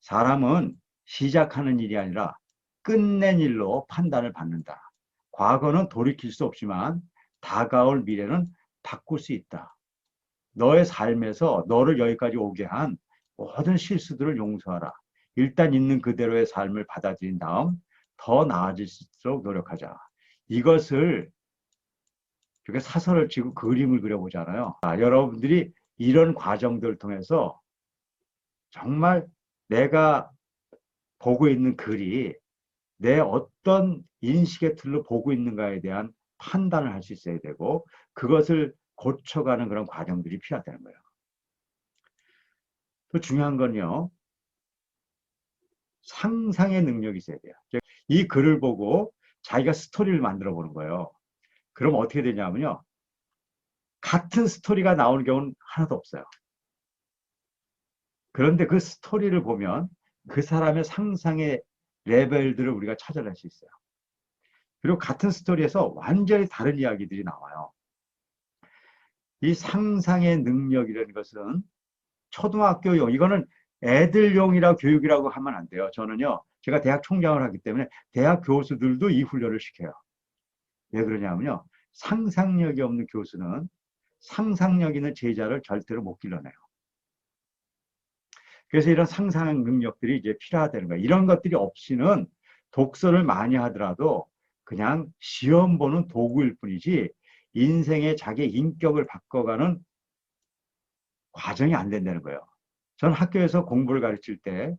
사람은 시작하는 일이 아니라 끝낸 일로 판단을 받는다. 과거는 돌이킬 수 없지만 다가올 미래는 바꿀 수 있다. 너의 삶에서 너를 여기까지 오게 한 모든 실수들을 용서하라. 일단 있는 그대로의 삶을 받아들인 다음 더 나아질 수 있도록 노력하자. 이것을 이렇게 사설을 치고 그림을 그려보잖아요. 여러분들이 이런 과정들을 통해서 정말 내가 보고 있는 글이 내 어떤 인식의 틀로 보고 있는가에 대한 판단을 할 수 있어야 되고 그것을 고쳐가는 그런 과정들이 필요하다는 거예요. 또 중요한 건요. 상상의 능력이 있어야 돼요. 이 글을 보고 자기가 스토리를 만들어 보는 거예요. 그럼 어떻게 되냐면요. 같은 스토리가 나오는 경우는 하나도 없어요. 그런데 그 스토리를 보면 그 사람의 상상의 레벨들을 우리가 찾아낼 수 있어요. 그리고 같은 스토리에서 완전히 다른 이야기들이 나와요. 이 상상의 능력이라는 것은 초등학교용, 이거는 애들용이라고 교육이라고 하면 안 돼요. 저는요, 제가 대학 총장을 하기 때문에 대학 교수들도 이 훈련을 시켜요. 왜 그러냐면요, 상상력이 없는 교수는 상상력 있는 제자를 절대로 못 길러내요. 그래서 이런 상상 능력들이 이제 필요하다는 거예요. 이런 것들이 없이는 독서를 많이 하더라도 그냥 시험 보는 도구일 뿐이지 인생의 자기 인격을 바꿔가는 과정이 안 된다는 거예요. 저는 학교에서 공부를 가르칠 때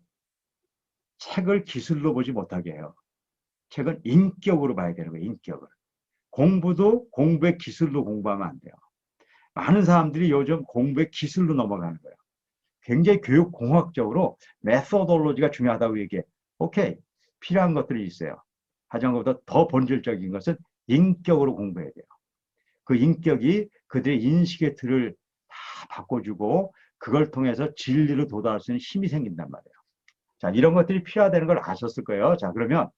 책을 기술로 보지 못하게 해요. 책은 인격으로 봐야 되는 거예요. 인격을. 공부도 공부의 기술로 공부하면 안 돼요. 많은 사람들이 요즘 공부의 기술로 넘어가는 거예요. 굉장히 교육공학적으로 메소돌로지가 중요하다고 얘기해. 오케이. 필요한 것들이 있어요. 하지만 그보다 더 본질적인 것은 인격으로 공부해야 돼요. 그 인격이 그들의 인식의 틀을 다 바꿔주고 그걸 통해서 진리로 도달할 수 있는 힘이 생긴단 말이에요. 자, 이런 것들이 필요하다는 걸 아셨을 거예요. 자, 그러면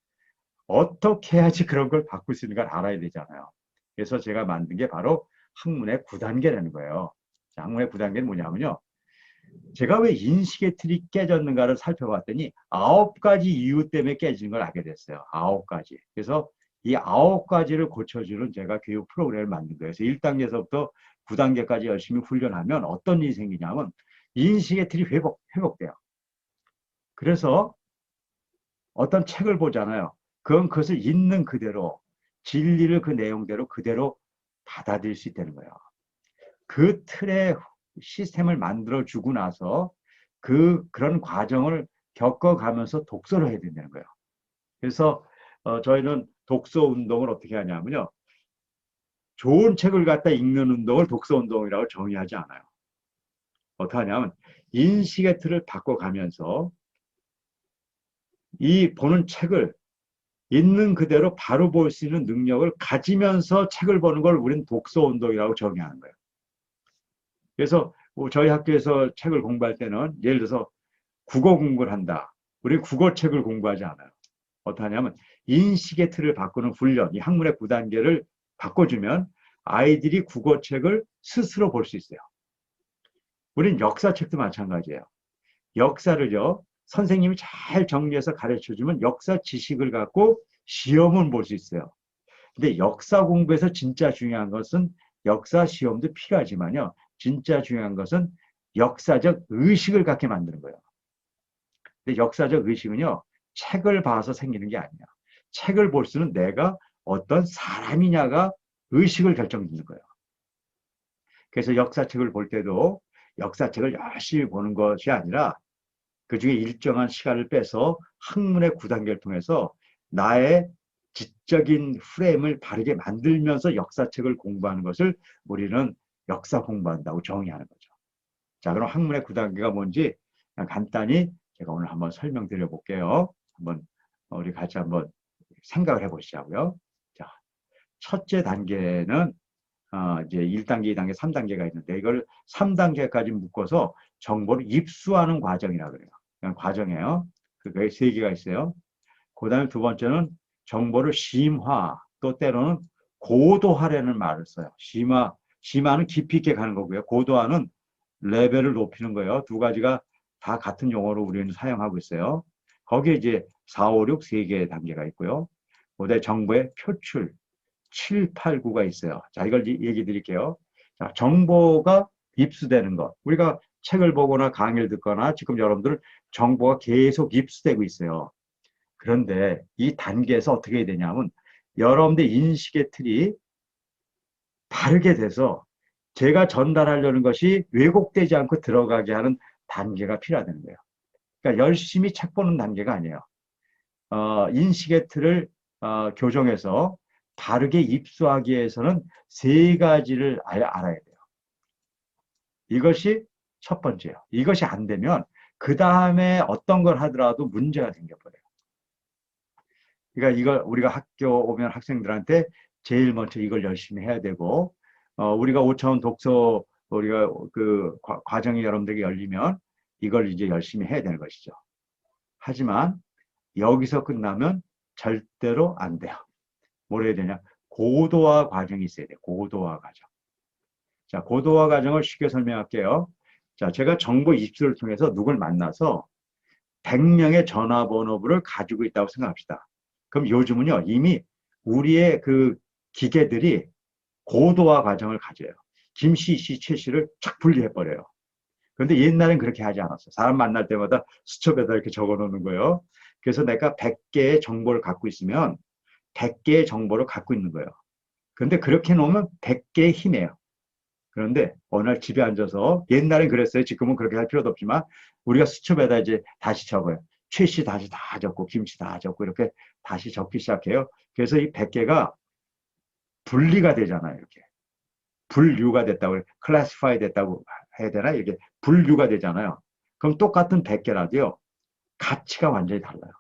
어떻게 해야지 그런 걸 바꿀 수 있는 걸 알아야 되잖아요. 그래서 제가 만든 게 바로 학문의 9단계라는 거예요. 자, 학문의 9단계는 뭐냐면요. 제가 왜 인식의 틀이 깨졌는가를 살펴봤더니 9가지 이유 때문에 깨지는 걸 알게 됐어요. 9가지. 그래서 이 9가지를 고쳐주는 제가 교육 프로그램을 만든 거예요. 그래서 1단계에서부터 9단계까지 열심히 훈련하면 어떤 일이 생기냐면 인식의 틀이 회복돼요. 그래서 어떤 책을 보잖아요. 그건 그것을 있는 그대로 진리를 그 내용대로 그대로 받아들일 수 있다는 거예요. 그 틀의 시스템을 만들어주고 나서 그런 과정을 겪어가면서 독서를 해야 된다는 거예요. 그래서 저희는 독서 운동을 어떻게 하냐면요. 좋은 책을 갖다 읽는 운동을 독서 운동이라고 정의하지 않아요. 어떻게 하냐면 인식의 틀을 바꿔가면서 이 보는 책을 있는 그대로 바로 볼 수 있는 능력을 가지면서 책을 보는 걸 우리는 독서 운동이라고 정의하는 거예요. 그래서 저희 학교에서 책을 공부할 때는 예를 들어서 국어 공부를 한다. 우리 국어책을 공부하지 않아요. 어떻게 하냐면 인식의 틀을 바꾸는 훈련, 이 학문의 9단계를 바꿔주면 아이들이 국어책을 스스로 볼 수 있어요. 우린 역사책도 마찬가지예요. 역사를요, 선생님이 잘 정리해서 가르쳐주면 역사 지식을 갖고 시험은 볼 수 있어요. 근데 역사 공부에서 진짜 중요한 것은 역사 시험도 필요하지만요. 진짜 중요한 것은 역사적 의식을 갖게 만드는 거예요. 근데 역사적 의식은요. 책을 봐서 생기는 게 아니야. 책을 볼 수는 내가 어떤 사람이냐가 의식을 결정짓는 거예요. 그래서 역사책을 볼 때도 역사책을 열심히 보는 것이 아니라 그중에 일정한 시간을 빼서 학문의 9단계를 통해서 나의 지적인 프레임을 바르게 만들면서 역사책을 공부하는 것을 우리는 역사 공부한다고 정의하는 거죠. 자, 그럼 학문의 9단계가 뭔지 간단히 제가 오늘 한번 설명드려 볼게요. 한번 우리 같이 한번 생각을 해보시자고요. 자, 첫째 단계는 이제 1단계, 2단계, 3단계가 있는데 이걸 3단계까지 묶어서 정보를 입수하는 과정이라고 그래요. 그냥 과정이에요. 그게 3개가 있어요. 그 다음에 두 번째는 정보를 심화, 또 때로는 고도화라는 말을 써요. 심화는 깊이 있게 가는 거고요. 고도화는 레벨을 높이는 거예요. 두 가지가 다 같은 용어로 우리는 사용하고 있어요. 거기에 이제 4, 5, 6 세 개의 단계가 있고요. 그다음에 정보의 표출 7, 8, 9가 있어요. 자, 이걸 얘기 드릴게요. 자, 정보가 입수되는 것. 우리가 책을 보거나 강의를 듣거나 지금 여러분들 정보가 계속 입수되고 있어요. 그런데 이 단계에서 어떻게 해야 되냐면 여러분들 인식의 틀이 바르게 돼서 제가 전달하려는 것이 왜곡되지 않고 들어가게 하는 단계가 필요하다는 거예요. 그러니까 열심히 책 보는 단계가 아니에요. 인식의 틀을 교정해서 바르게 입수하기 위해서는 세 가지를 알아야 돼요. 이것이 첫 번째예요. 이것이 안 되면 그 다음에 어떤 걸 하더라도 문제가 생겨버려요. 그러니까 이걸 우리가 학교 오면 학생들한테 제일 먼저 이걸 열심히 해야 되고, 우리가 5차원 독서 우리가 그 과정이 여러분들에게 열리면 이걸 이제 열심히 해야 되는 것이죠. 하지만 여기서 끝나면 절대로 안 돼요. 뭘 해야 되냐? 고도화 과정이 있어야 돼요. 고도화 과정. 자, 고도화 과정을 쉽게 설명할게요. 자, 제가 정보 입수를 통해서 누굴 만나서 100명의 전화번호부를 가지고 있다고 생각합시다. 그럼 요즘은요, 이미 우리의 그 기계들이 고도화 과정을 가져요. 김씨, 씨, 최씨를 쫙 분리해버려요. 그런데 옛날엔 그렇게 하지 않았어요. 사람 만날 때마다 수첩에다 이렇게 적어 놓는 거예요. 그래서 내가 100개의 정보를 갖고 있으면 100개의 정보를 갖고 있는 거예요. 그런데 그렇게 놓으면 100개의 힘이에요. 그런데 어느 날 집에 앉아서 옛날엔 그랬어요. 지금은 그렇게 할 필요도 없지만 우리가 수첩에다 이제 다시 적어요. 최씨 다시 다 적고 김씨 다 적고 이렇게 다시 적기 시작해요. 그래서 이 100개가 분리가 되잖아요. 이렇게. 분류가 됐다고, 클래시파이 됐다고 해야 되나? 이게 분류가 되잖아요. 그럼 똑같은 100개라도요. 가치가 완전히 달라요.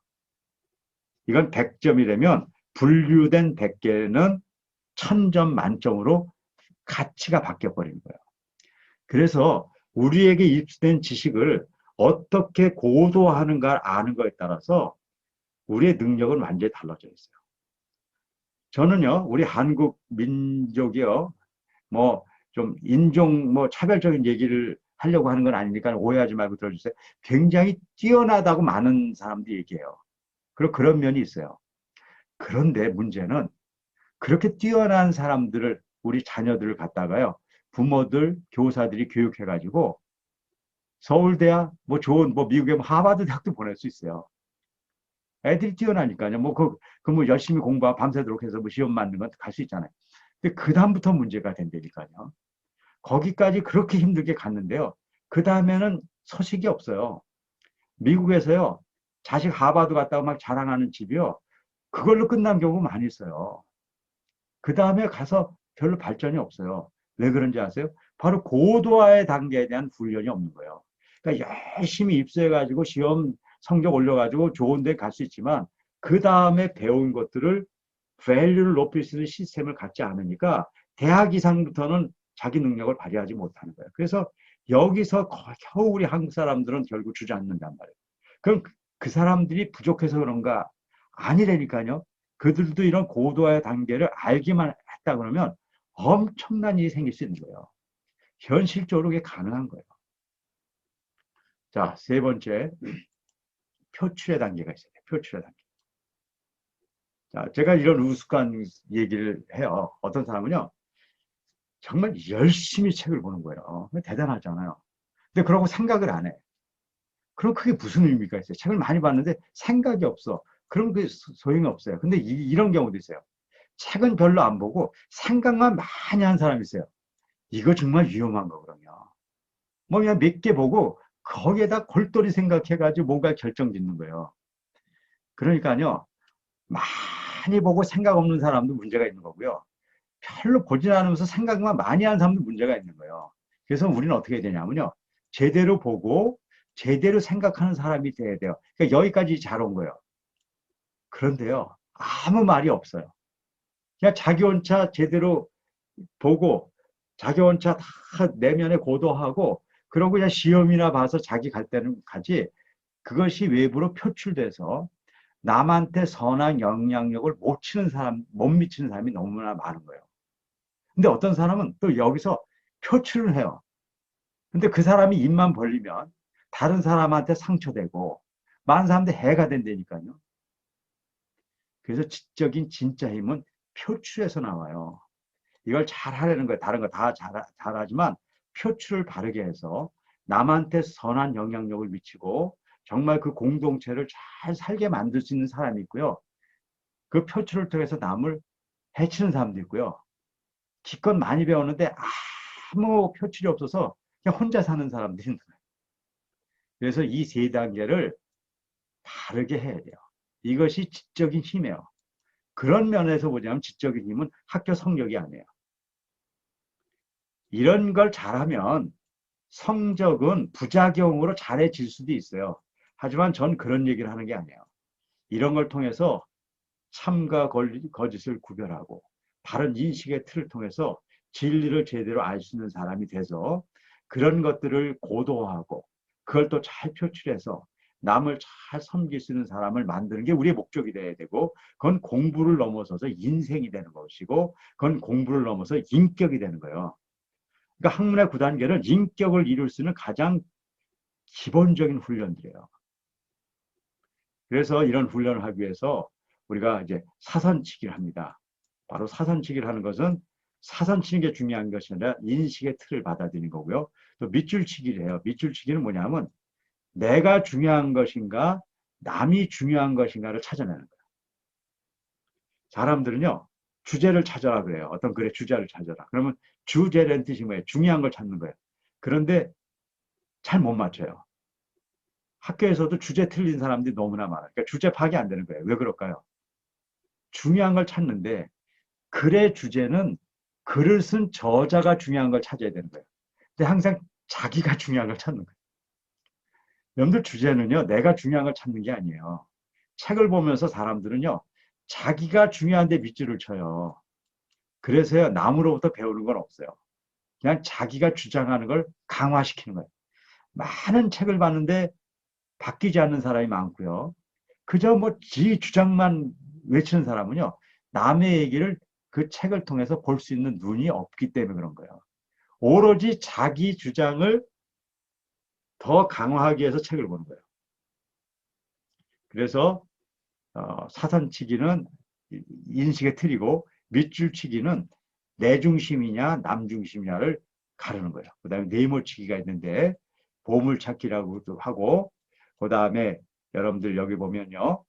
이건 100점이라면 분류된 100개는 1000점 만점으로 가치가 바뀌어 버리는 거예요. 그래서 우리에게 입수된 지식을 어떻게 고도화하는가 아는 거에 따라서 우리의 능력은 완전히 달라져 있어요. 저는요, 우리 한국 민족이요, 뭐, 좀 인종, 뭐, 차별적인 얘기를 하려고 하는 건 아니니까 오해하지 말고 들어주세요. 굉장히 뛰어나다고 많은 사람들이 얘기해요. 그리고 그런 면이 있어요. 그런데 문제는 그렇게 뛰어난 사람들을, 우리 자녀들을 갖다가요, 부모들, 교사들이 교육해가지고 서울대학, 뭐 좋은, 뭐 미국의 뭐 하버드 대학도 보낼 수 있어요. 애들이 뛰어나니까요. 뭐 뭐 열심히 공부하고 밤새도록 해서 뭐 시험 만든 건 갈 수 있잖아요. 근데 그다음부터 문제가 된다니까요. 거기까지 그렇게 힘들게 갔는데요. 그 다음에는 소식이 없어요. 미국에서요, 자식 하버드 갔다고 막 자랑하는 집이요. 그걸로 끝난 경우 많이 있어요. 그 다음에 가서 별로 발전이 없어요. 왜 그런지 아세요? 바로 고도화의 단계에 대한 훈련이 없는 거예요. 그러니까 열심히 입수해가지고 시험 성적 올려가지고 좋은 데 갈 수 있지만 그 다음에 배운 것들을 밸류를 높일 수 있는 시스템을 갖지 않으니까 대학 이상부터는 자기 능력을 발휘하지 못하는 거예요. 그래서 여기서 겨우 우리 한국 사람들은 결국 주저앉는단 말이에요. 그럼 그 사람들이 부족해서 그런가? 아니라니까요. 그들도 이런 고도화의 단계를 알기만 했다 그러면 엄청난 일이 생길 수 있는 거예요. 현실적으로 그게 가능한 거예요. 자, 세 번째, 표출의 단계가 있어요. 표출의 단계. 자, 제가 이런 우스꽝 얘기를 해요. 어떤 사람은요, 정말 열심히 책을 보는 거예요. 대단하잖아요. 근데 그러고 생각을 안 해. 그럼 그게 무슨 의미가 있어요? 책을 많이 봤는데 생각이 없어. 그럼 그게 소용이 없어요. 근데 이런 경우도 있어요. 책은 별로 안 보고 생각만 많이 한 사람이 있어요. 이거 정말 위험한 거거든요. 뭐 그냥 몇 개 보고 거기에다 골똘히 생각해가지고 뭔가 결정 짓는 거예요. 그러니까요, 많이 보고 생각 없는 사람도 문제가 있는 거고요. 별로 보진 않으면서 생각만 많이 하는 사람도 문제가 있는 거예요. 그래서 우리는 어떻게 해야 되냐면요. 제대로 보고 제대로 생각하는 사람이 돼야 돼요. 그러니까 여기까지 잘 온 거예요. 그런데요. 아무 말이 없어요. 그냥 자기 혼자 제대로 보고 자기 혼자 다 내면에 고도하고 그러고 그냥 시험이나 봐서 자기 갈 때는 가지 그것이 외부로 표출돼서 남한테 선한 영향력을 못 치는 사람, 못 미치는 사람이 너무나 많은 거예요. 근데 어떤 사람은 또 여기서 표출을 해요. 근데 그 사람이 입만 벌리면 다른 사람한테 상처되고 많은 사람들 해가 된다니까요. 그래서 지적인 진짜 힘은 표출에서 나와요. 이걸 잘 하려는 거예요. 다른 거 다 잘하지만 표출을 바르게 해서 남한테 선한 영향력을 미치고 정말 그 공동체를 잘 살게 만들 수 있는 사람이 있고요. 그 표출을 통해서 남을 해치는 사람도 있고요. 기껏 많이 배웠는데 아무 표출이 없어서 그냥 혼자 사는 사람들이 있는 거예요. 그래서 이 세 단계를 바르게 해야 돼요. 이것이 지적인 힘이에요. 그런 면에서 보자면 지적인 힘은 학교 성적이 아니에요. 이런 걸 잘하면 성적은 부작용으로 잘해질 수도 있어요. 하지만 전 그런 얘기를 하는 게 아니에요. 이런 걸 통해서 참과 거짓을 구별하고 바른 인식의 틀을 통해서 진리를 제대로 알 수 있는 사람이 돼서 그런 것들을 고도화하고 그걸 또 잘 표출해서 남을 잘 섬길 수 있는 사람을 만드는 게 우리의 목적이 돼야 되고 그건 공부를 넘어서서 인생이 되는 것이고 그건 공부를 넘어서 인격이 되는 거예요. 그러니까 학문의 9단계는 인격을 이룰 수 있는 가장 기본적인 훈련들이에요. 그래서 이런 훈련을 하기 위해서 우리가 이제 사선치기를 합니다. 바로 사선치기를 하는 것은 사선치는 게 중요한 것이 아니라 인식의 틀을 받아들이는 거고요. 또 밑줄치기를 해요. 밑줄치기는 뭐냐면 내가 중요한 것인가 남이 중요한 것인가를 찾아내는 거예요. 사람들은요. 주제를 찾아라 그래요. 어떤 글의 주제를 찾아라. 그러면 주제라는 뜻이 뭐예요? 중요한 걸 찾는 거예요. 그런데 잘 못 맞춰요. 학교에서도 주제 틀린 사람들이 너무나 많아요. 그러니까 주제 파악이 안 되는 거예요. 왜 그럴까요? 중요한 걸 찾는데 글의 주제는 글을 쓴 저자가 중요한 걸 찾아야 되는 거예요. 근데 항상 자기가 중요한 걸 찾는 거예요. 여러분들 주제는요, 내가 중요한 걸 찾는 게 아니에요. 책을 보면서 사람들은요, 자기가 중요한데 밑줄을 쳐요. 그래서요, 남으로부터 배우는 건 없어요. 그냥 자기가 주장하는 걸 강화시키는 거예요. 많은 책을 봤는데 바뀌지 않는 사람이 많고요. 그저 뭐 지 주장만 외치는 사람은요, 남의 얘기를 그 책을 통해서 볼 수 있는 눈이 없기 때문에 그런 거예요. 오로지 자기 주장을 더 강화하기 위해서 책을 보는 거예요. 그래서 사선치기는 인식의 틀이고 밑줄치기는 내 중심이냐 남 중심이냐를 가르는 거예요. 그 다음에 네모치기가 있는데 보물찾기라고도 하고 그 다음에 여러분들 여기 보면요.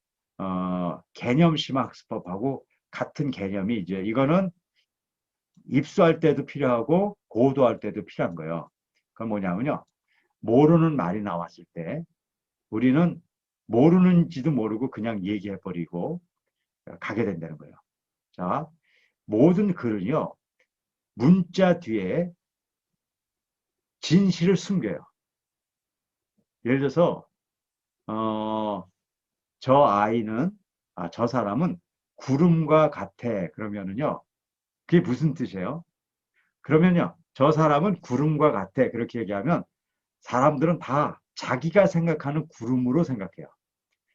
개념심학습법하고 같은 개념이 이제 이거는 입수할 때도 필요하고 고도할 때도 필요한 거예요. 그건 뭐냐면요. 모르는 말이 나왔을 때 우리는 모르는지도 모르고 그냥 얘기해버리고 가게 된다는 거예요. 자, 모든 글은요. 문자 뒤에 진실을 숨겨요. 예를 들어서 저 아이는 저 사람은 구름과 같아. 그러면은요. 그게 무슨 뜻이에요? 그러면요. 저 사람은 구름과 같아. 그렇게 얘기하면 사람들은 다 자기가 생각하는 구름으로 생각해요.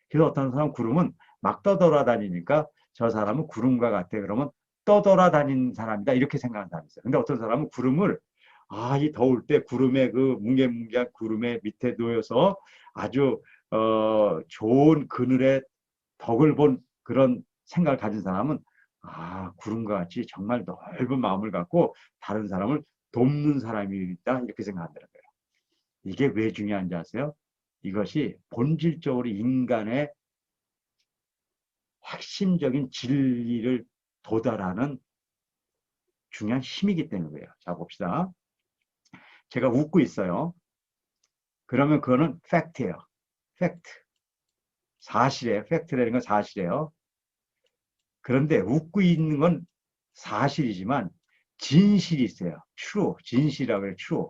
그래서 어떤 사람 구름은 막 떠돌아다니니까 저 사람은 구름과 같아. 그러면 떠돌아다니는 사람이다. 이렇게 생각하는 사람이 있어요. 근데 어떤 사람은 구름을 이 더울 때 구름의 그 뭉게뭉게한 구름의 밑에 놓여서 아주 좋은 그늘에 덕을 본 그런 생각을 가진 사람은 구름과 같이 정말 넓은 마음을 갖고 다른 사람을 돕는 사람이다. 이렇게 생각한다는 거예요. 이게 왜 중요한지 아세요? 이것이 본질적으로 인간의 핵심적인 진리를 도달하는 중요한 힘이기 때문이에요. 자, 봅시다. 제가 웃고 있어요. 그러면 그거는 팩트예요. 팩트. 사실이에요. 팩트라는 건 사실이에요. 그런데 웃고 있는 건 사실이지만 진실이 있어요. true. 진실이라고 해요. true.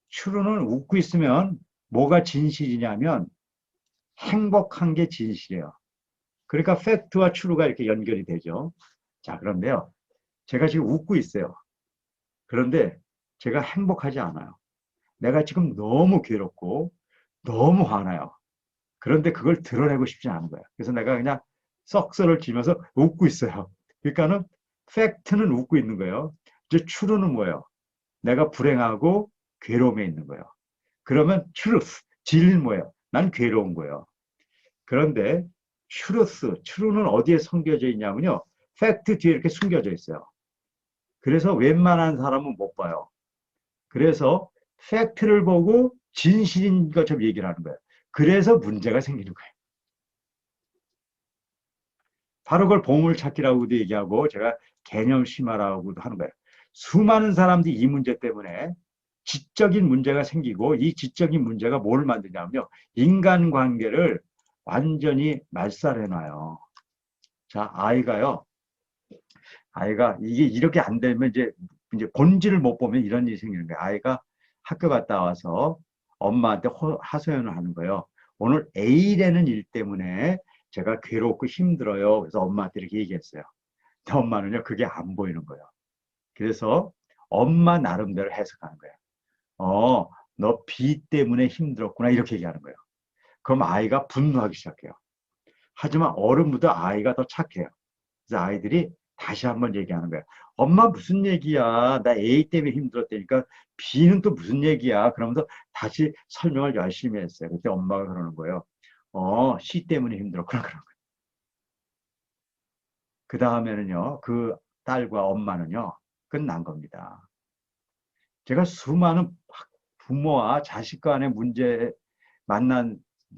true는 웃고 있으면 뭐가 진실이냐면 행복한 게 진실이에요. 그러니까 팩트와 true가 이렇게 연결이 되죠. 자, 그런데요. 제가 지금 웃고 있어요. 그런데 제가 행복하지 않아요. 내가 지금 너무 괴롭고 너무 화나요. 그런데 그걸 드러내고 싶지 않은 거예요. 그래서 내가 그냥 썩소를 지면서 웃고 있어요. 그러니까는 팩트는 웃고 있는 거예요. 이제 true는 뭐예요? 내가 불행하고 괴로움에 있는 거예요. 그러면 truth, 진리는 뭐예요? 난 괴로운 거예요. 그런데 추루는 어디에 숨겨져 있냐면요. 팩트 뒤에 이렇게 숨겨져 있어요. 그래서 웬만한 사람은 못 봐요. 그래서 팩트를 보고 진실인 것처럼 얘기를 하는 거예요. 그래서 문제가 생기는 거예요. 바로 그걸 보물찾기라고도 얘기하고 제가 개념 심화라고도 하는 거예요. 수많은 사람들이 이 문제 때문에 지적인 문제가 생기고 이 지적인 문제가 뭘 만드냐면요. 인간관계를 완전히 말살해놔요. 자, 아이가 이게 이렇게 안 되면 이제 본질을 못 보면 이런 일이 생기는 거예요. 아이가 학교 갔다 와서 엄마한테 하소연을 하는 거예요. 오늘 A라는 일 때문에 제가 괴롭고 힘들어요. 그래서 엄마한테 이렇게 얘기했어요. 근데 엄마는요, 그게 안 보이는 거예요. 그래서 엄마 나름대로 해석하는 거예요. 너 B 때문에 힘들었구나. 이렇게 얘기하는 거예요. 그럼 아이가 분노하기 시작해요. 하지만 어른보다 아이가 더 착해요. 그래서 아이들이 다시 한번 얘기하는 거예요. 엄마 무슨 얘기야? 나 A 때문에 힘들었다니까 B는 또 무슨 얘기야? 그러면서 다시 설명을 열심히 했어요. 그때 엄마가 그러는 거예요. C 때문에 힘들었구나. 그런 거예요. 그 다음에는요, 그 딸과 엄마는요, 끝난 겁니다. 제가 수많은 부모와 자식 간의 문제 만난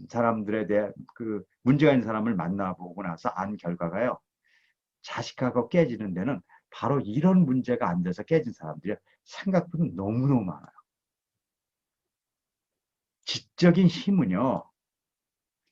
사람들에 대해 그 문제가 있는 사람을 만나보고 나서 안 결과가요. 자식하고 깨지는 데는 바로 이런 문제가 안 돼서 깨진 사람들이 생각보다 너무너무 많아요. 지적인 힘은요,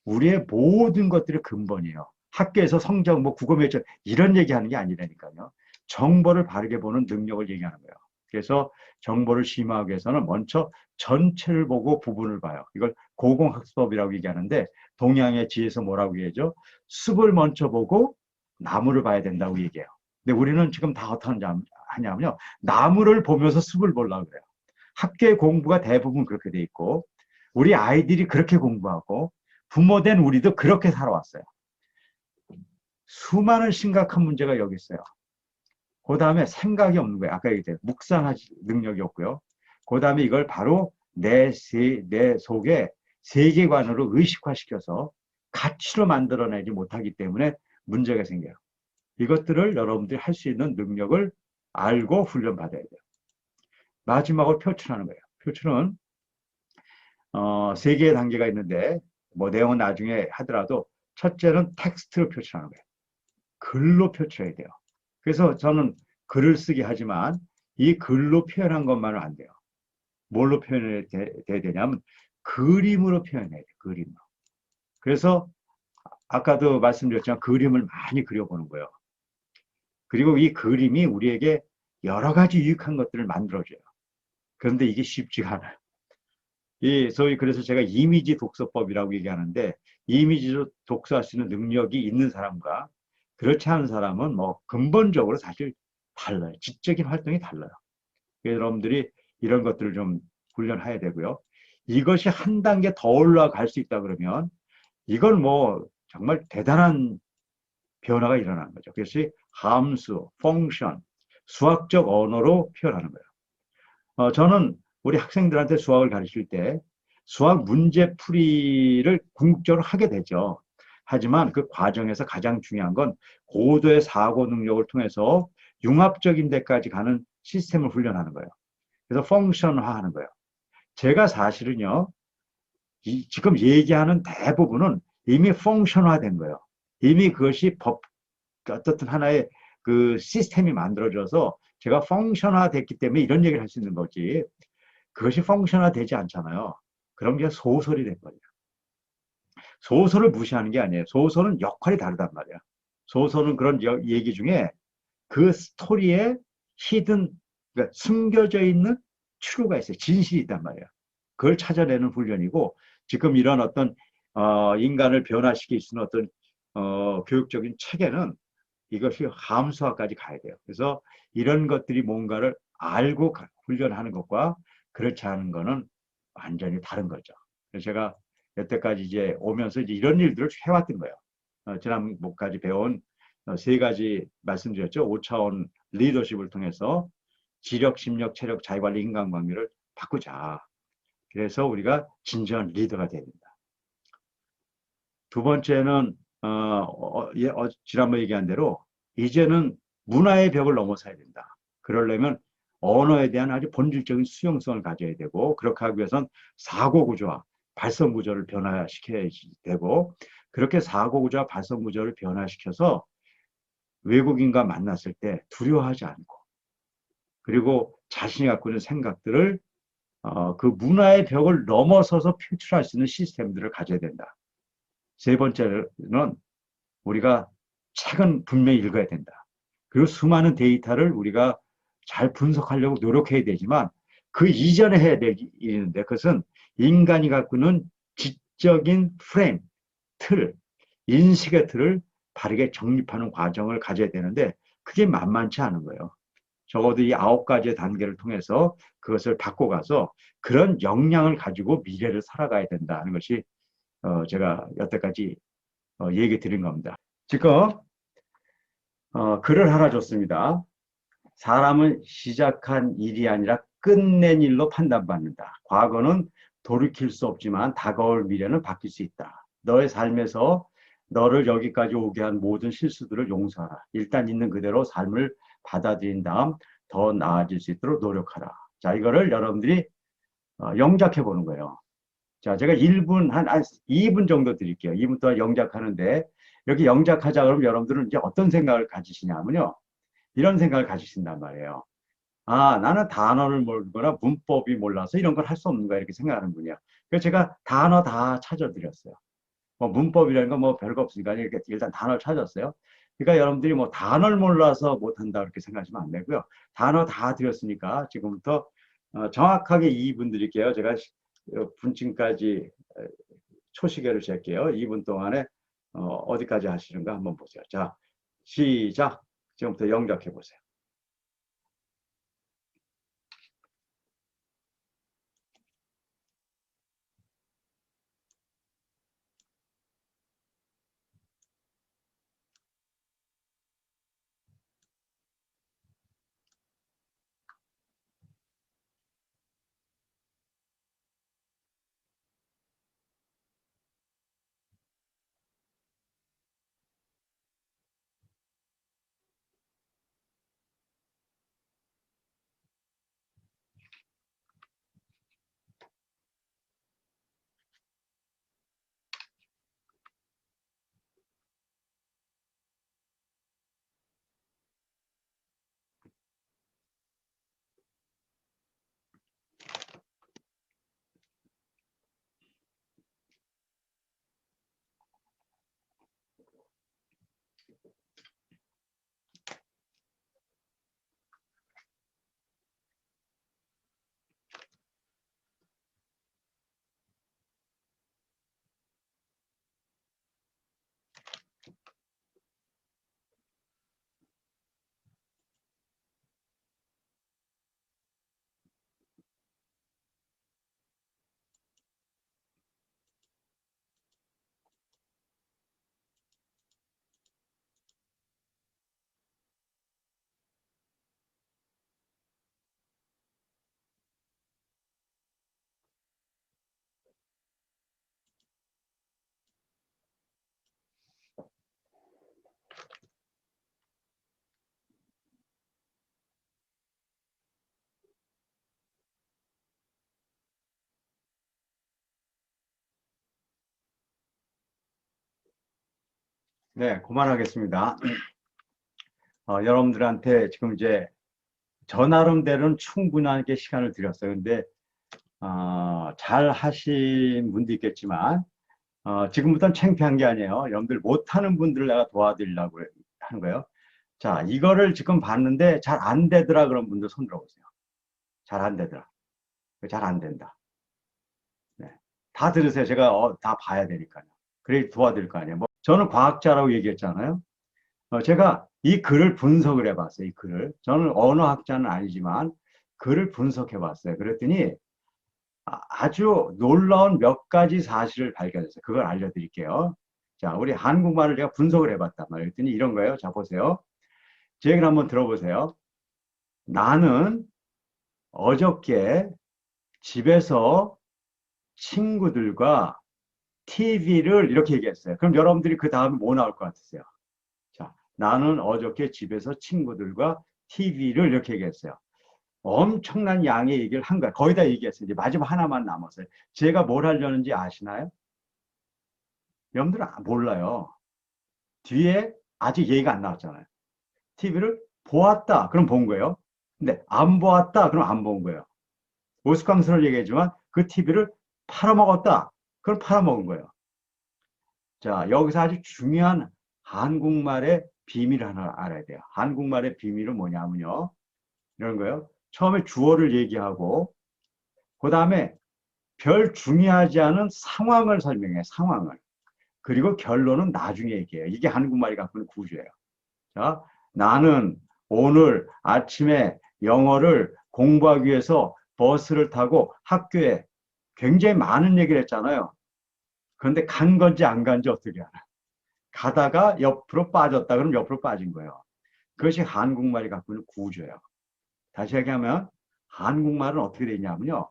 우리의 모든 것들의 근본이에요. 학교에서 성적, 뭐 국어 매점 이런 얘기하는 게 아니라니까요. 정보를 바르게 보는 능력을 얘기하는 거예요. 그래서 정보를 심화하기 위해서는 먼저 전체를 보고 부분을 봐요. 이걸 고공학습법이라고 얘기하는데 동양의 지에서 뭐라고 얘기하죠? 숲을 먼저 보고 나무를 봐야 된다고 얘기해요. 근데 우리는 지금 다 어떻게 하냐면요. 나무를 보면서 숲을 보려고 그래요. 학교의 공부가 대부분 그렇게 돼 있고 우리 아이들이 그렇게 공부하고 부모된 우리도 그렇게 살아왔어요. 수많은 심각한 문제가 여기 있어요. 그 다음에 생각이 없는 거예요. 아까 얘기했죠. 묵상할 능력이 없고요. 그 다음에 이걸 바로 내 속에 세계관으로 의식화시켜서 가치로 만들어내지 못하기 때문에 문제가 생겨요. 이것들을 여러분들이 할 수 있는 능력을 알고 훈련받아야 돼요. 마지막으로 표출하는 거예요. 표출은 세 개의 단계가 있는데 뭐 내용은 나중에 하더라도 첫째는 텍스트로 표출하는 거예요. 글로 표출해야 돼요. 그래서 저는 글을 쓰게 하지만 이 글로 표현한 것만은 안 돼요. 뭘로 표현해야 되냐면 그림으로 표현해야 돼요. 그림으로. 그래서 아까도 말씀드렸지만 그림을 많이 그려보는 거예요. 그리고 이 그림이 우리에게 여러 가지 유익한 것들을 만들어줘요. 그런데 이게 쉽지가 않아요. 소위 그래서 제가 이미지 독서법이라고 얘기하는데 이미지로 독서할 수 있는 능력이 있는 사람과 그렇지 않은 사람은 뭐 근본적으로 사실 달라요. 지적인 활동이 달라요. 여러분들이 이런 것들을 좀 훈련해야 되고요. 이것이 한 단계 더 올라갈 수 있다 그러면 이건 뭐 정말 대단한 변화가 일어나는 거죠. 그래서 함수, 펑션, 수학적 언어로 표현하는 거예요. 저는 우리 학생들한테 수학을 가르칠 때 수학 문제 풀이를 궁극적으로 하게 되죠. 하지만 그 과정에서 가장 중요한 건 고도의 사고 능력을 통해서 융합적인 데까지 가는 시스템을 훈련하는 거예요. 그래서 펑션화하는 거예요. 제가 사실은요, 지금 얘기하는 대부분은 이미 펑션화된 거예요. 이미 그것이 어떻든 하나의 그 시스템이 만들어져서 제가 펑션화 됐기 때문에 이런 얘기를 할 수 있는 거지. 그것이 펑션화 되지 않잖아요. 그런 게 소설이 된 거예요. 소설을 무시하는 게 아니에요. 소설은 역할이 다르단 말이야. 소설은 그런 얘기 중에 그 스토리에 히든, 그러니까 숨겨져 있는 추루가 있어요. 진실이 있단 말이야. 그걸 찾아내는 훈련이고 지금 이런 어떤 인간을 변화시킬 수 있는 어떤 교육적인 체계는 이것이 함수화까지 가야 돼요. 그래서 이런 것들이 뭔가를 알고 훈련하는 것과 그렇지 않은 거는 완전히 다른 거죠. 그래서 제가 여태까지 이제 오면서 이제 이런 일들을 해왔던 거예요. 지난번까지 배운 세 가지 말씀드렸죠. 5차원 리더십을 통해서 지력, 심력, 체력, 자기관리, 인간관계를 바꾸자. 그래서 우리가 진정한 리더가 돼야 된다. 두 번째는 지난번에 얘기한 대로 이제는 문화의 벽을 넘어서야 된다. 그러려면 언어에 대한 아주 본질적인 수용성을 가져야 되고, 그렇게 하기 위해선 사고 구조와 발성 구조를 변화시켜야 되고, 그렇게 사고 구조와 발성 구조를 변화시켜서 외국인과 만났을 때 두려워하지 않고, 그리고 자신이 갖고 있는 생각들을 그 문화의 벽을 넘어서서 표출할 수 있는 시스템들을 가져야 된다. 세 번째는 우리가 책은 분명히 읽어야 된다. 그리고 수많은 데이터를 우리가 잘 분석하려고 노력해야 되지만 그 이전에 해야 될 일인데, 그것은 인간이 갖고 있는 지적인 프레임, 틀, 인식의 틀을 바르게 정립하는 과정을 가져야 되는데 그게 만만치 않은 거예요. 적어도 이 9가지의 단계를 통해서 그것을 바꿔가서 그런 역량을 가지고 미래를 살아가야 된다는 것이 제가 여태까지 얘기 드린 겁니다. 지금 글을 하나 줬습니다. 사람은 시작한 일이 아니라 끝낸 일로 판단받는다. 과거는 돌이킬 수 없지만 다가올 미래는 바뀔 수 있다. 너의 삶에서 너를 여기까지 오게 한 모든 실수들을 용서하라. 일단 있는 그대로 삶을 받아들인 다음 더 나아질 수 있도록 노력하라. 자, 이거를 여러분들이 영작해 보는 거예요. 자, 제가 1분, 한 2분 정도 드릴게요. 2분 동안 영작하는데, 여기 영작하자 그러면 여러분들은 이제 어떤 생각을 가지시냐면요. 이런 생각을 가지신단 말이에요. 아, 나는 단어를 모르거나 문법이 몰라서 이런 걸 할 수 없는 거야. 이렇게 생각하는 분이야. 그래서 제가 단어 다 찾아드렸어요. 뭐 문법이라는 건 뭐 별거 없으니까 이렇게 일단 단어를 찾았어요. 그러니까 여러분들이 뭐 단어를 몰라서 못한다 그렇게 생각하시면 안 되고요. 단어 다 드렸으니까 지금부터 정확하게 2분 드릴게요. 제가 분침까지 초시계를 잴게요. 2분 동안에 어디까지 하시는가 한번 보세요. 자, 시작. 지금부터 영작해 보세요. 네, 그만하겠습니다. 여러분들한테 지금 이제 저 나름대로는 충분하게 시간을 드렸어요. 근데 잘 하신 분도 있겠지만 지금부터는 창피한 게 아니에요. 여러분들 못하는 분들을 내가 도와드리려고 하는 거예요. 자, 이거를 지금 봤는데 잘 안 되더라 그런 분들 손 들어보세요. 잘 안 되더라. 잘 안 된다. 네. 다 들으세요. 제가 다 봐야 되니까요. 그래 도와드릴 거 아니에요. 뭐 저는 과학자라고 얘기했잖아요. 제가 이 글을 분석을 해봤어요. 이 글을. 저는 언어학자는 아니지만 글을 분석해 봤어요. 그랬더니 아주 놀라운 몇 가지 사실을 발견했어요. 그걸 알려드릴게요. 자, 우리 한국말을 제가 분석을 해봤단 말이에요. 그랬더니 이런 거예요. 자, 보세요. 제 얘기를 한번 들어보세요. 나는 어저께 집에서 친구들과 TV를 이렇게 얘기했어요. 그럼 여러분들이 그 다음에 뭐 나올 것 같으세요? 자, 나는 어저께 집에서 친구들과 TV를 이렇게 얘기했어요. 엄청난 양의 얘기를 한 거야. 거의 다 얘기했어요. 이제 마지막 하나만 남았어요. 제가 뭘 하려는지 아시나요? 여러분들은 몰라요. 뒤에 아직 얘기가 안 나왔잖아요. TV를 보았다. 그럼 본 거예요. 근데 안 보았다. 그럼 안 본 거예요. 우스꽝스러운 얘기지만 그 TV를 팔아먹었다. 그럼 팔아먹은 거예요. 자, 여기서 아주 중요한 한국말의 비밀 하나 알아야 돼요. 한국말의 비밀은 뭐냐면요. 이런 거예요. 처음에 주어를 얘기하고, 그 다음에 별 중요하지 않은 상황을 설명해, 상황을. 그리고 결론은 나중에 얘기해요. 이게 한국말이 갖고 있는 구조예요. 자, 나는 오늘 아침에 영어를 공부하기 위해서 버스를 타고 학교에 굉장히 많은 얘기를 했잖아요. 그런데 간 건지 안 간지 어떻게 알아? 가다가 옆으로 빠졌다. 그럼 옆으로 빠진 거예요. 그것이 한국말이 갖고 있는 구조예요. 다시 얘기하면 한국말은 어떻게 되냐면요.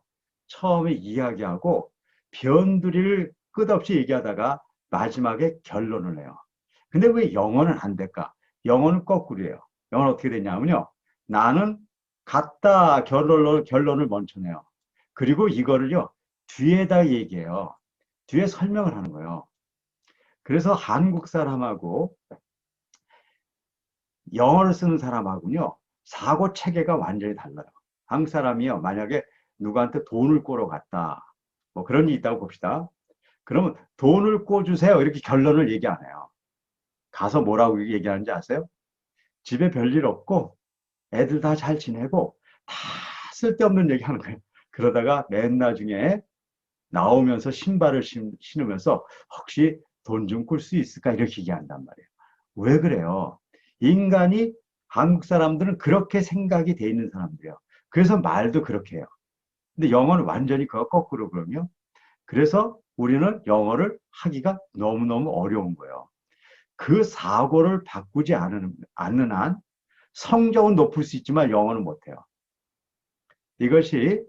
처음에 이야기하고 변두리를 끝없이 얘기하다가 마지막에 결론을 내요. 근데 왜 영어는 안 될까? 영어는 거꾸로예요. 영어는 어떻게 되냐면요. 나는 갔다 결론을 먼저 내요. 그리고 이거를요. 뒤에다 얘기해요. 뒤에 설명을 하는 거예요. 그래서 한국 사람하고 영어를 쓰는 사람하고요. 사고 체계가 완전히 달라요. 한국 사람이요. 만약에 누구한테 돈을 꿔러 갔다. 뭐 그런 일이 있다고 봅시다. 그러면 돈을 꿔주세요. 이렇게 결론을 얘기 안 해요. 가서 뭐라고 얘기하는지 아세요? 집에 별일 없고 애들 다 잘 지내고 다 쓸데없는 얘기 하는 거예요. 그러다가 맨 나중에 나오면서 신발을 신으면서 혹시 돈 좀 꿀 수 있을까? 이렇게 얘기한단 말이에요. 왜 그래요? 인간이 한국 사람들은 그렇게 생각이 돼 있는 사람들이에요. 그래서 말도 그렇게 해요. 근데 영어는 완전히 그거 거꾸로 그러면 그래서 우리는 영어를 하기가 너무너무 어려운 거예요. 그 사고를 바꾸지 않는 한 성적은 높을 수 있지만 영어는 못해요. 이것이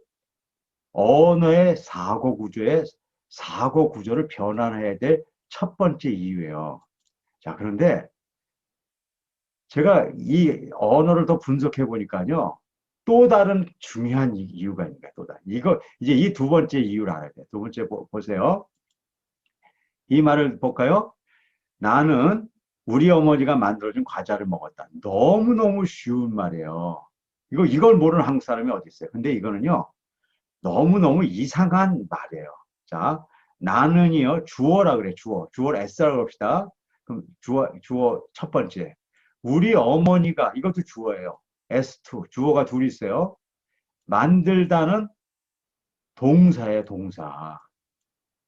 언어의 사고 구조를 변환해야 될 첫 번째 이유예요. 자, 그런데 제가 이 언어를 더 분석해 보니까요. 또 다른 중요한 이유가 있는 거예요. 또 다른. 이거, 이제 이 두 번째 이유를 알아야 돼요. 두 번째 보세요. 이 말을 볼까요? 나는 우리 어머니가 만들어준 과자를 먹었다. 너무너무 쉬운 말이에요. 이걸 모르는 한국 사람이 어디 있어요? 근데 이거는요. 너무너무 이상한 말이에요. 자, 나는이요. 주어라 그래. 주어를 S라고 합시다. 그럼 주어 첫 번째. 우리 어머니가 이것도 주어예요. S2 주어가 둘이 있어요. 만들다는 동사예요, 동사.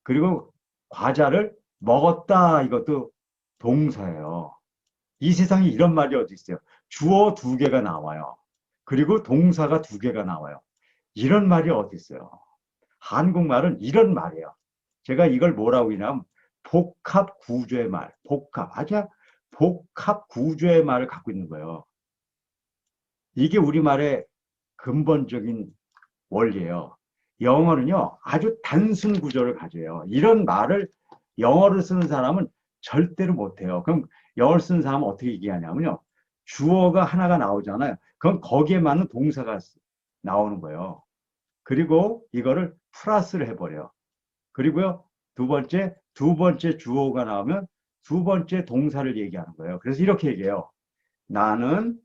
그리고 과자를 먹었다 이것도 동사예요. 이 세상에 이런 말이 어디 있어요? 주어 두 개가 나와요. 그리고 동사가 두 개가 나와요. 이런 말이 어디 있어요? 한국말은 이런 말이에요. 제가 이걸 뭐라고 하냐면 복합 구조의 말, 아주 복합 구조의 말을 갖고 있는 거예요. 이게 우리말의 근본적인 원리예요. 영어는요, 아주 단순 구조를 가져요. 이런 말을 영어를 쓰는 사람은 절대로 못해요. 그럼 영어를 쓰는 사람은 어떻게 얘기하냐면요. 주어가 하나가 나오잖아요. 그럼 거기에 맞는 동사가 나오는 거예요. 그리고 이거를 플러스를 해버려요. 그리고요, 두 번째 주어가 나오면 두 번째 동사를 얘기하는 거예요. 그래서 이렇게 얘기해요. 나는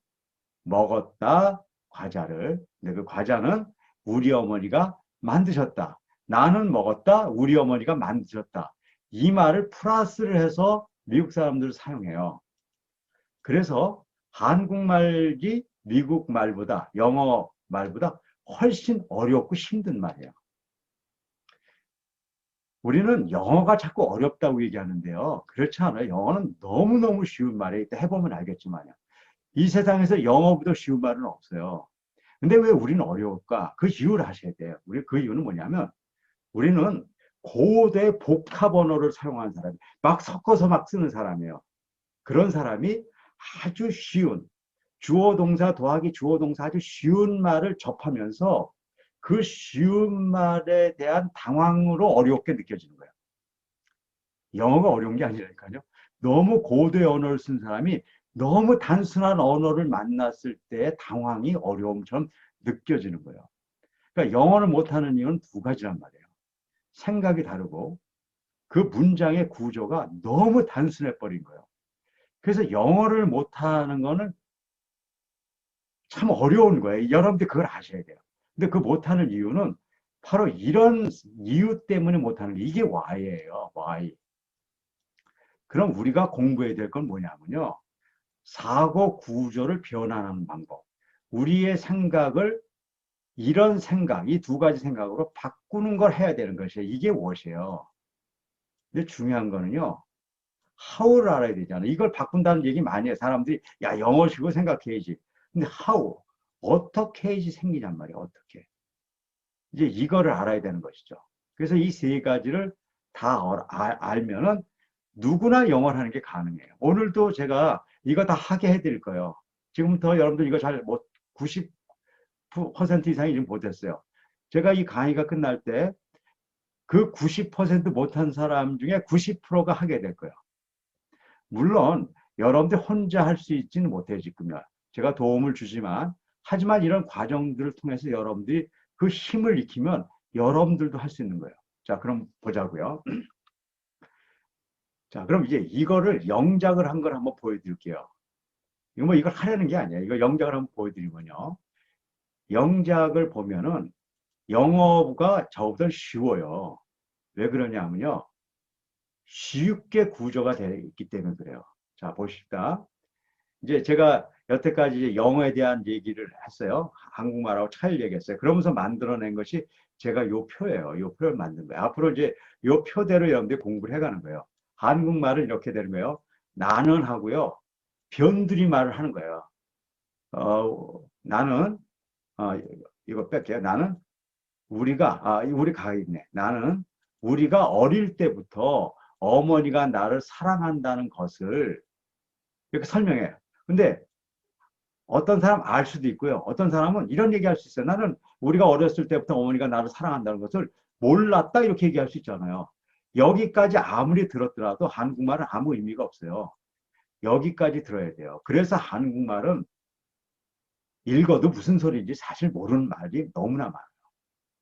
먹었다 과자를. 근데 그 과자는 우리 어머니가 만드셨다. 나는 먹었다. 우리 어머니가 만드셨다. 이 말을 플러스를 해서 미국 사람들을 사용해요. 그래서 한국말이 미국 말보다 영어 말보다 훨씬 어렵고 힘든 말이에요. 우리는 영어가 자꾸 어렵다고 얘기하는데요. 그렇지 않아요. 영어는 너무너무 쉬운 말이에요. 해보면 알겠지만요. 이 세상에서 영어보다 쉬운 말은 없어요. 근데 왜 우리는 어려울까? 그 이유를 아셔야 돼요. 그 이유는 뭐냐면 우리는 고대 복합 언어를 사용한 사람이 막 섞어서 막 쓰는 사람이에요. 그런 사람이 아주 쉬운 주어 동사 더하기 주어 동사 아주 쉬운 말을 접하면서 그 쉬운 말에 대한 당황으로 어렵게 느껴지는 거예요. 영어가 어려운 게 아니라니까요. 너무 고도의 언어를 쓴 사람이 너무 단순한 언어를 만났을 때 당황이 어려움처럼 느껴지는 거예요. 그러니까 영어를 못하는 이유는 두 가지란 말이에요. 생각이 다르고 그 문장의 구조가 너무 단순해 버린 거예요. 그래서 영어를 못하는 거는 참 어려운 거예요. 여러분들 그걸 아셔야 돼요. 근데 그 못하는 이유는 바로 이런 이유 때문에 못하는 게 이게 why예요. why. 그럼 우리가 공부해야 될 건 뭐냐면요. 사고 구조를 변환하는 방법. 우리의 생각을 이런 생각, 이 두 가지 생각으로 바꾸는 걸 해야 되는 것이에요. 이게 무엇이에요? 근데 중요한 거는요. how를 알아야 되잖아요. 이걸 바꾼다는 얘기 많이 해요. 사람들이 야 영어식으로 생각해야지. 근데 how, 어떻게 해야지 생기냔 말이에요. 어떻게. 이제 이거를 알아야 되는 것이죠. 그래서 이 세 가지를 다 알면은 누구나 영어를 하는 게 가능해요. 오늘도 제가 이거 다 하게 해드릴 거예요. 지금부터 여러분들 이거 잘 못, 90% 이상이 지금 못했어요. 제가 이 강의가 끝날 때 그 90% 못한 사람 중에 90%가 하게 될 거예요. 물론 여러분들 혼자 할 수 있지는 못해요. 지금요. 제가 도움을 주지만 하지만 이런 과정들을 통해서 여러분들이 그 힘을 익히면 여러분들도 할 수 있는 거예요. 자, 그럼 보자고요. 자, 그럼 이제 이거를 영작을 한 걸 한번 보여드릴게요. 이거 뭐 이걸 하려는 게 아니에요. 이거 영작을 한번 보여드리면요. 영작을 보면은 영어가 저보다 쉬워요. 왜 그러냐면요. 쉽게 구조가 되어 있기 때문에 그래요. 자, 보십시다. 이제 제가 여태까지 이제 영어에 대한 얘기를 했어요. 한국말하고 차이를 얘기했어요. 그러면서 만들어낸 것이 제가 요 표예요. 요 표를 만든 거예요. 앞으로 이제 요 표대로 여러분들이 공부를 해가는 거예요. 한국말은 이렇게 되는 거예요. 나는 하고요. 변두리 말을 하는 거예요. 나는, 어, 이거 뺄게요. 나는 우리 가 있네. 나는 우리가 어릴 때부터 어머니가 나를 사랑한다는 것을 이렇게 설명해요. 근데 어떤 사람 알 수도 있고요. 어떤 사람은 이런 얘기 할 수 있어요. 나는 우리가 어렸을 때부터 어머니가 나를 사랑한다는 것을 몰랐다 이렇게 얘기할 수 있잖아요. 여기까지 아무리 들었더라도 한국말은 아무 의미가 없어요. 여기까지 들어야 돼요. 그래서 한국말은 읽어도 무슨 소리인지 사실 모르는 말이 너무나 많아요.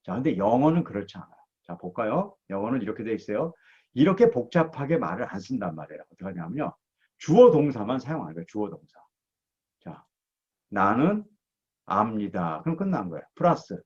자, 근데 영어는 그렇지 않아요. 자, 볼까요? 영어는 이렇게 돼 있어요. 이렇게 복잡하게 말을 안 쓴단 말이에요. 어떻게 하냐면요. 주어 동사만 사용하는 거예요. 주어 동사. 자, 나는 압니다. 그럼 끝난 거예요. 플러스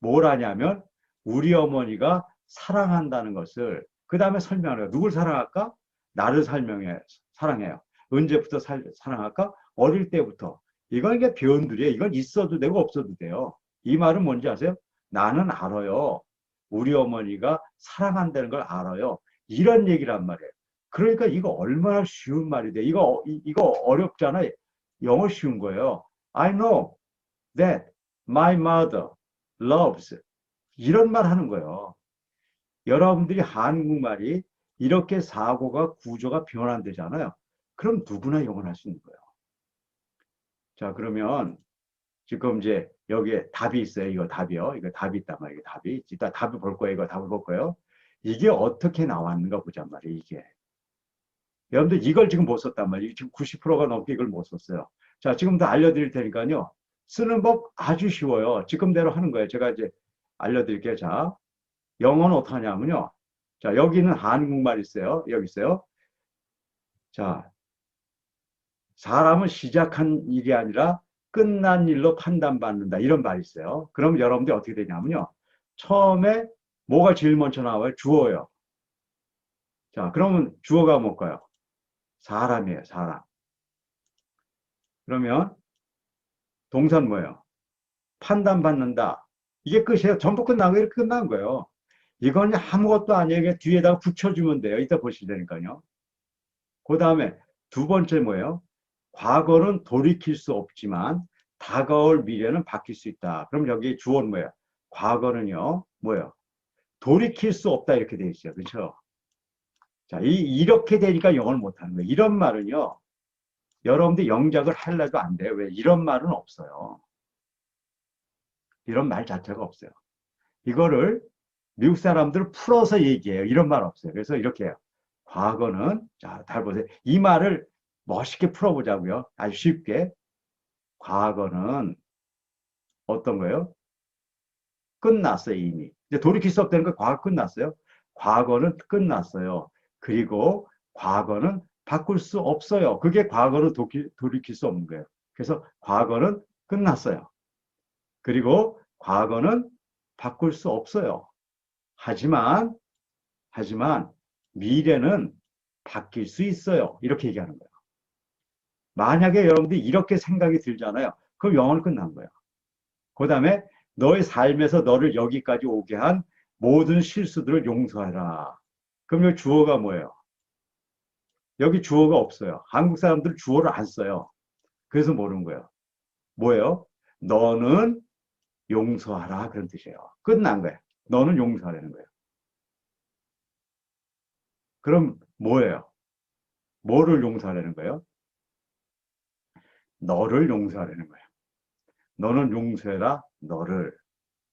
뭘 하냐면 우리 어머니가 사랑한다는 것을 그 다음에 설명하는 거예요. 누굴 사랑할까? 나를 사랑해요. 언제부터 사랑할까? 어릴 때부터. 이건 이게 표현들이에요. 이건 있어도 되고 없어도 돼요. 이 말은 뭔지 아세요? 나는 알아요. 우리 어머니가 사랑한다는 걸 알아요. 이런 얘기란 말이에요. 그러니까 이거 얼마나 쉬운 말이 돼. 이거 어렵잖아요. 영어 쉬운 거예요. I know that my mother loves. 이런 말 하는 거예요. 여러분들이 한국말이 이렇게 사고가 구조가 변환되잖아요. 그럼 누구나 영어를 할 수 있는 거예요. 자, 그러면 지금 이제 여기에 답이 있어요. 이거 답이요. 이거 답이 있단 말이에요. 답이. 이따 답을 볼 거예요. 이거 답을 볼 거예요. 이게 어떻게 나왔는가 보잔 말이에요. 이게. 여러분들 이걸 지금 못 썼단 말이에요. 지금 90%가 넘게 이걸 못 썼어요. 자, 지금도 알려드릴 테니까요. 쓰는 법 아주 쉬워요. 지금대로 하는 거예요. 제가 이제 알려드릴게요. 자, 영어는 어떻게 하냐면요. 자, 여기는 한국말 있어요. 여기 있어요. 자, 사람은 시작한 일이 아니라 끝난 일로 판단받는다. 이런 말이 있어요. 그럼 여러분들이 어떻게 되냐면요. 처음에 뭐가 제일 먼저 나와요? 주어요. 자, 그러면 주어가 뭘까요? 사람이에요. 사람. 그러면 동사는 뭐예요? 판단받는다. 이게 끝이에요. 전부 끝나고 이렇게 끝난 거예요. 이건 아무것도 아니에요. 뒤에다가 붙여주면 돼요. 이따 보시려니까요. 그 다음에 두 번째 뭐예요? 과거는 돌이킬 수 없지만 다가올 미래는 바뀔 수 있다. 그럼 여기 주어는 뭐예요? 과거는요, 뭐예요? 돌이킬 수 없다 이렇게 돼 있어요. 그렇죠? 자, 이렇게 되니까 영어를 못하는 거예요. 이런 말은요, 여러분들 영작을 하려도 안 돼요. 왜? 이런 말은 없어요. 이런 말 자체가 없어요. 이거를 미국 사람들은 풀어서 얘기해요. 이런 말 없어요. 그래서 이렇게 해요. 과거는, 자, 잘 보세요. 이 말을 멋있게 풀어보자고요. 아주 쉽게. 과거는 어떤 거예요? 끝났어요, 이미. 이제 돌이킬 수 없다는 거 과거 끝났어요. 과거는 끝났어요. 그리고 과거는 바꿀 수 없어요. 그게 과거는 돌이킬 수 없는 거예요. 그래서 과거는 끝났어요. 그리고 과거는 바꿀 수 없어요. 하지만, 하지만 미래는 바뀔 수 있어요. 이렇게 얘기하는 거예요. 만약에 여러분들이 이렇게 생각이 들잖아요. 그럼 영어는 끝난 거예요. 그 다음에 너의 삶에서 너를 여기까지 오게 한 모든 실수들을 용서하라. 그럼 여기 주어가 뭐예요? 여기 주어가 없어요. 한국 사람들은 주어를 안 써요. 그래서 모르는 거예요. 뭐예요? 너는 용서하라. 그런 뜻이에요. 끝난 거예요. 너는 용서하라는 거예요. 그럼 뭐예요? 뭐를 용서하라는 거예요? 너를 용서하라는 거예요. 너는 용서해라. 너를.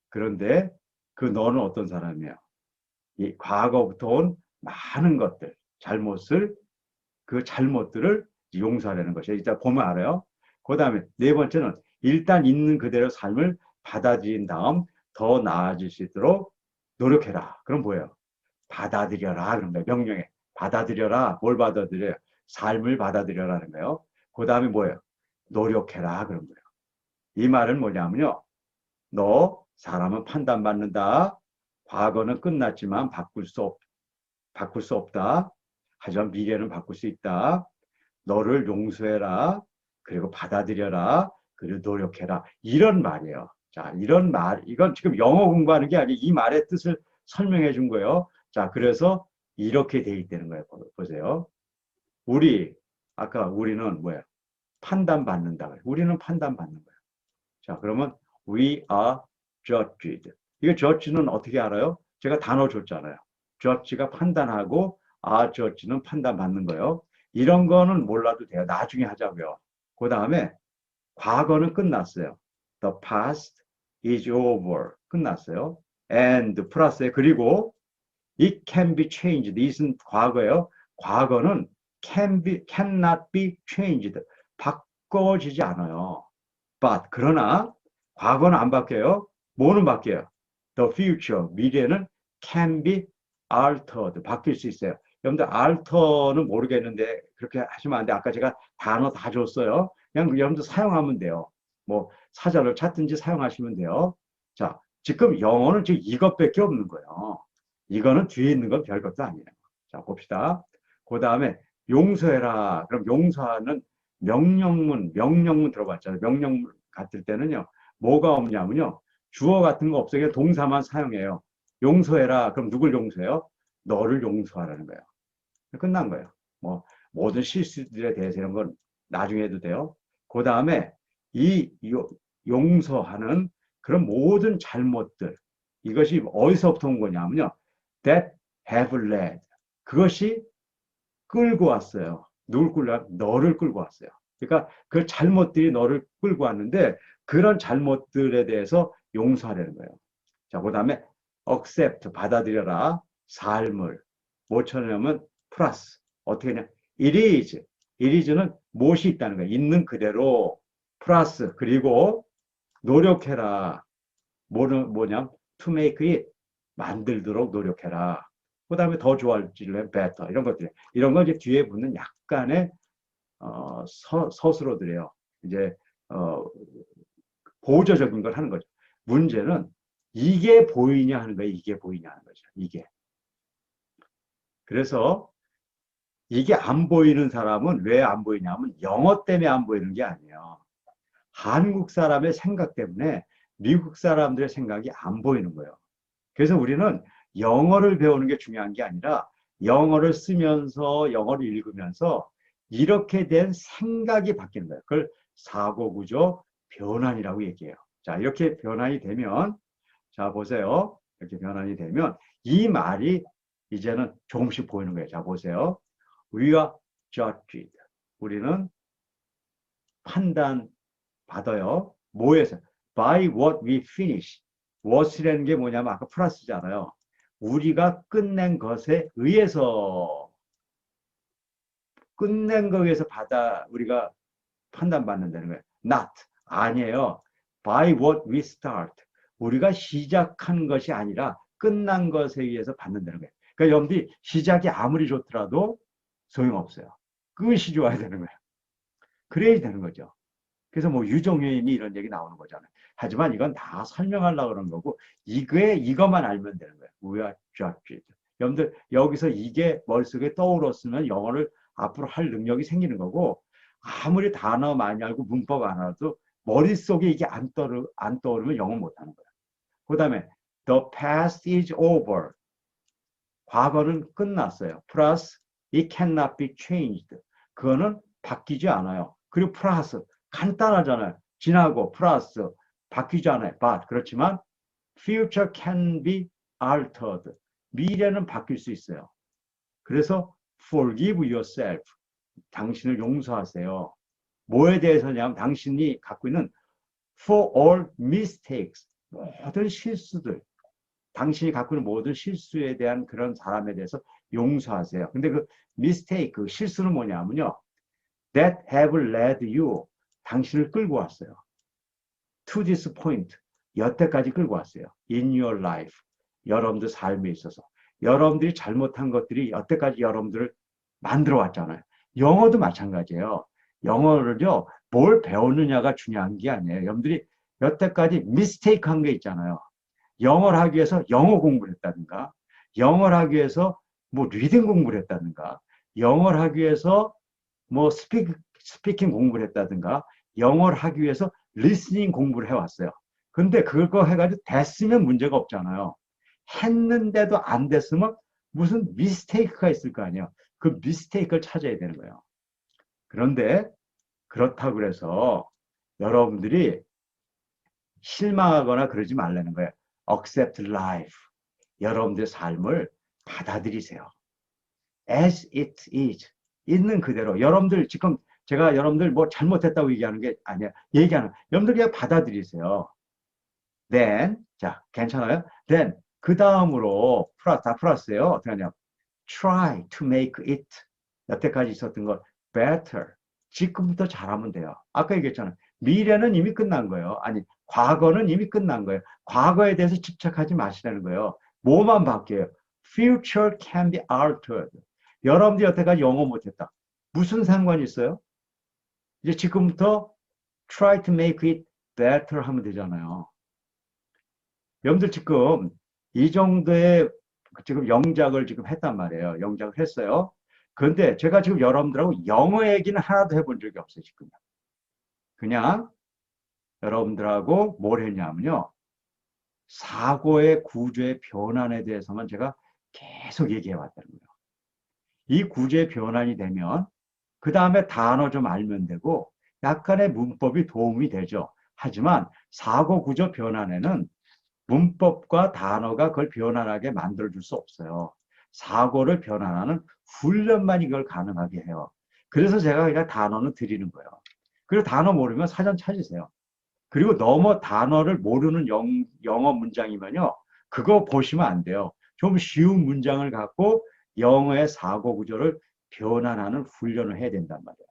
그런데 그 너는 어떤 사람이에요? 이 과거부터 온 많은 것들, 그 잘못들을 용서하려는 것이에요. 일단 보면 알아요. 그 다음에 네 번째는 일단 있는 그대로 삶을 받아들인 다음 더 나아질 수 있도록 노력해라. 그럼 뭐예요? 받아들여라. 그런 거예요. 명령에. 받아들여라. 뭘 받아들여요? 삶을 받아들여라는 거예요. 그 다음에 뭐예요? 노력해라. 그런 거예요. 이 말은 뭐냐면요. 너 사람은 판단받는다. 과거는 끝났지만 바꿀 수 없다. 하지만 미래는 바꿀 수 있다. 너를 용서해라. 그리고 받아들여라. 그리고 노력해라. 이런 말이에요. 자, 이런 말, 이건 지금 영어 공부하는 게 아니고 이 말의 뜻을 설명해 준 거예요. 자, 그래서 이렇게 돼 있다는 거예요. 보세요. 우리, 아까 우리는 뭐예요? 판단받는다. 우리는 판단받는 거예요. 자, 그러면 we are judged. 이거 judge는 어떻게 알아요? 제가 단어 줬잖아요. judge가 판단하고 are judge는 판단받는 거예요. 이런 거는 몰라도 돼요. 나중에 하자고요. 그 다음에 과거는 끝났어요. The past is over. 끝났어요. And 플러스에 그리고 it can be changed. it은 과거예요. 과거는 cannot be changed. 바꿔지지 않아요. But 그러나 과거는 안 바뀌어요. 뭐는 바뀌어요? The future 미래는 can be altered 바뀔 수 있어요. 여러분들 alter는 모르겠는데 그렇게 하시면 안 돼. 아까 제가 단어 다 줬어요. 그냥 여러분들 사용하면 돼요. 뭐 사전을 찾든지 사용하시면 돼요. 자, 지금 영어는 지금 이것밖에 없는 거예요. 이거는 뒤에 있는 건 별것도 아니에요. 자, 봅시다. 그 다음에 용서해라. 그럼 용서하는 명령문 들어봤잖아요. 명령문 같을 때는요, 뭐가 없냐면요, 주어 같은 거 없어요. 동사만 사용해요. 용서해라. 그럼 누굴 용서해요? 너를 용서하라는 거예요. 끝난 거예요. 뭐, 모든 실수들에 대해서 이런 건 나중에 해도 돼요. 그 다음에 이 용서하는 그런 모든 잘못들, 이것이 어디서부터 온 거냐면요, that have led. 그것이 끌고 왔어요. 누굴 끌고 왔? 너를 끌고 왔어요. 그러니까 그 잘못들이 너를 끌고 왔는데 그런 잘못들에 대해서 용서하려는 거예요. 자, 그 다음에 accept, 받아들여라. 삶을. 뭐 쳐내냐면 플러스. 어떻게 하냐. it is. it is는 무엇이 있다는 거예요. 있는 그대로 플러스. 그리고 노력해라. 뭐냐? to make it. 만들도록 노력해라. 그 다음에 더 좋아질래, better. 이런 것들. 이런 건 이제 뒤에 붙는 약간의, 서술어들이에요. 이제, 보조적인 걸 하는 거죠. 문제는 이게 보이냐 하는 거예요. 이게 보이냐 하는 거죠. 이게. 그래서 이게 안 보이는 사람은 왜 안 보이냐면 영어 때문에 안 보이는 게 아니에요. 한국 사람의 생각 때문에 미국 사람들의 생각이 안 보이는 거예요. 그래서 우리는 영어를 배우는 게 중요한 게 아니라 영어를 쓰면서 영어를 읽으면서 이렇게 된 생각이 바뀌는 거예요. 그걸 사고구조 변환이라고 얘기해요. 자, 이렇게 변환이 되면, 자, 보세요. 이렇게 변환이 되면 이 말이 이제는 조금씩 보이는 거예요. 자, 보세요. We are judged. 우리는 판단 받아요. 뭐에서? By what we finish. was라는 게 뭐냐면 아까 플러스잖아요. 우리가 끝낸 것에 의해서 끝낸 거에 의해서 우리가 판단받는다는 거예요. not 아니에요. by what we start 우리가 시작한 것이 아니라 끝난 것에 의해서 받는다는 거예요. 그러니까 여러분들이 시작이 아무리 좋더라도 소용없어요. 끝이 좋아야 되는 거예요. 그래야 되는 거죠. 그래서 뭐 유종현이 이런 얘기 나오는 거잖아요. 하지만 이건 다 설명하려고 그러는 거고 이것만 알면 되는 거예요. We are judged. 여러분들 여기서 이게 머릿속에 떠올랐으면 영어를 앞으로 할 능력이 생기는 거고 아무리 단어 많이 알고 문법 안 알아도 머릿속에 이게 안 떠오르면 영어 못하는 거예요. 그 다음에 the past is over. 과거는 끝났어요. 플러스 it cannot be changed. 그거는 바뀌지 않아요. 그리고 플러스 간단하잖아요. 지나고 플러스 바뀌지 않아요. but 그렇지만 future can be altered. 미래는 바뀔 수 있어요. 그래서 forgive yourself. 당신을 용서하세요. 뭐에 대해서냐면 당신이 갖고 있는 for all mistakes. 모든 실수들. 당신이 갖고 있는 모든 실수에 대한 그런 사람에 대해서 용서하세요. 근데 그 mistake, 그 실수는 뭐냐면요. that have led you. 당신을 끌고 왔어요. to this point. 여태까지 끌고 왔어요. in your life. 여러분들 삶에 있어서. 여러분들이 잘못한 것들이 여태까지 여러분들을 만들어 왔잖아요. 영어도 마찬가지예요. 영어를요, 뭘 배우느냐가 중요한 게 아니에요. 여러분들이 여태까지 미스테이크 한 게 있잖아요. 영어를 하기 위해서 영어 공부를 했다든가, 영어를 하기 위해서 뭐 리딩 공부를 했다든가, 영어를 하기 위해서 뭐 스피킹 공부를 했다든가, 영어를 하기 위해서 리스닝 공부를 해왔어요. 근데 그거 해가지고 됐으면 문제가 없잖아요. 했는데도 안 됐으면 무슨 미스테이크가 있을 거 아니에요. 그 미스테이크를 찾아야 되는 거예요. 그런데 그렇다고 그래서 여러분들이 실망하거나 그러지 말라는 거예요. accept life. 여러분들의 삶을 받아들이세요. as it is. 있는 그대로. 여러분들 지금 제가 여러분들 뭐 잘못했다고 얘기하는 게 아니야. 얘기하는 여러분들 그냥 받아들이세요. then 자 괜찮아요? then 그 다음으로 다 플러스예요. 어떻게 하냐? try to make it 여태까지 있었던 것 better. 지금부터 잘하면 돼요. 아까 얘기했잖아요. 미래는 이미 끝난 거예요. 아니 과거는 이미 끝난 거예요. 과거에 대해서 집착하지 마시라는 거예요. 뭐만 바뀌어요? Future can be altered. 여러분들이 여태까지 영어 못했다. 무슨 상관이 있어요? 이제 지금부터 try to make it better 하면 되잖아요. 여러분들 지금 이 정도의 지금 영작을 지금 했단 말이에요. 영작을 했어요. 그런데 제가 지금 여러분들하고 영어 얘기는 하나도 해본 적이 없어요. 지금. 그냥 여러분들하고 뭘 했냐면요. 사고의 구조의 변환에 대해서만 제가 계속 얘기해 왔다는 거예요. 이 구조의 변환이 되면 그 다음에 단어 좀 알면 되고 약간의 문법이 도움이 되죠. 하지만 사고 구조 변환에는 문법과 단어가 그걸 변환하게 만들어줄 수 없어요. 사고를 변환하는 훈련만 이걸 가능하게 해요. 그래서 제가 그냥 단어는 드리는 거예요. 그리고 단어 모르면 사전 찾으세요. 그리고 너무 단어를 모르는 영어 문장이면요. 그거 보시면 안 돼요. 좀 쉬운 문장을 갖고 영어의 사고 구조를 변환하는 훈련을 해야 된단 말이에요.